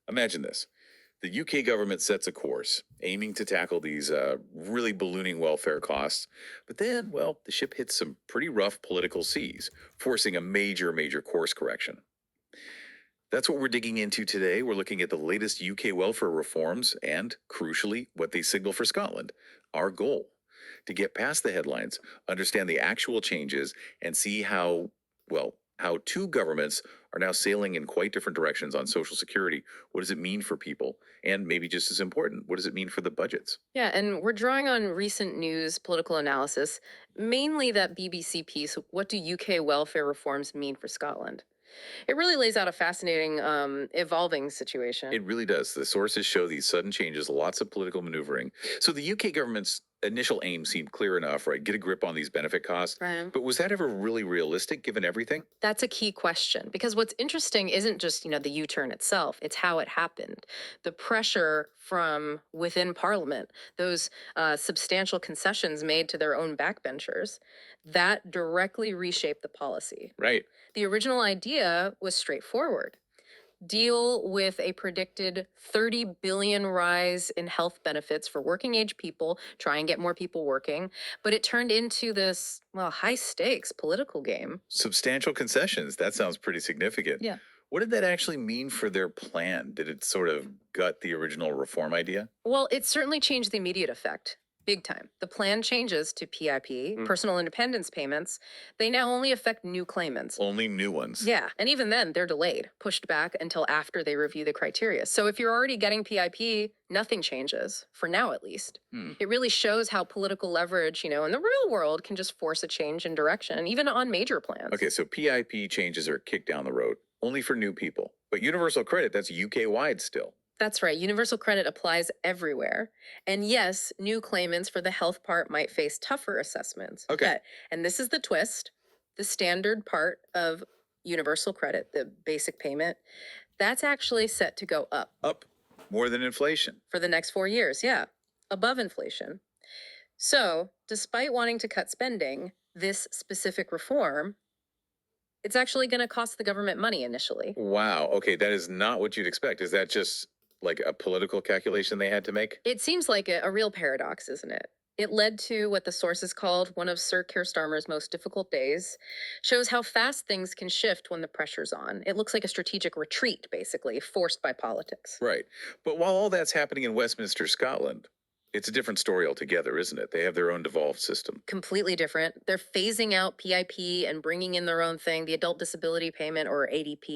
Imagine this. The UK government sets a course aiming to tackle these really ballooning welfare costs. But then, well, the ship hits some pretty rough political seas, forcing a major course correction. That's what we're digging into today. We're looking at the latest UK welfare reforms and, crucially, what they signal for Scotland. Our goal to get past the headlines, understand the actual changes, and see how two governments are now sailing in quite different directions on Social Security. What does it mean for people? And maybe just as important, what does it mean for the budgets? Yeah, and we're drawing on recent news, political analysis, mainly that BBC piece, What Do UK Welfare Reforms Mean for Scotland? It really lays out a fascinating, evolving situation. It really does. The sources show these sudden changes, lots of political maneuvering. So the UK government's initial aim seemed clear enough, right? Get a grip on these benefit costs. Right. But was that ever really realistic given everything? That's a key question because what's interesting isn't just, the U-turn itself, it's how it happened. The pressure from within Parliament, those substantial concessions made to their own backbenchers, that directly reshaped the policy. Right. The original idea was straightforward. Deal with a predicted 30 billion rise in health benefits for working age people, try and get more people working, but it turned into this, well, high stakes political game. Substantial concessions. That sounds pretty significant. Yeah. What did that actually mean for their plan? Did it sort of gut the original reform idea? Well, it certainly changed the immediate effect. Big time. The plan changes to PIP, personal independence payments. They now only affect new claimants. Only new ones. Yeah, and even then, they're delayed, pushed back until after they review the criteria. So if you're already getting PIP, nothing changes, for now at least. It really shows how political leverage, in the real world can just force a change in direction, even on major plans. Okay, so PIP changes are kicked down the road, only for new people. But universal credit, that's UK wide still. That's right. Universal credit applies everywhere. And yes, new claimants for the health part might face tougher assessments. Okay. And this is the twist, the standard part of universal credit, the basic payment, that's actually set to go up Up more than inflation. for the next 4 years. Yeah, above inflation. So, despite wanting to cut spending, this specific reform, it's actually going to cost the government money initially. Wow. Okay, that is not what you'd expect. Is that just like a political calculation they had to make? It seems like a real paradox, isn't it? It led to what the sources called one of Sir Keir Starmer's most difficult days, shows how fast things can shift when the pressure's on. It looks like a strategic retreat, basically, forced by politics. Right. But while all that's happening in Westminster, Scotland, it's a different story altogether, isn't it? They have their own devolved system. Completely different. They're phasing out PIP and bringing in their own thing, the adult disability payment, or ADP.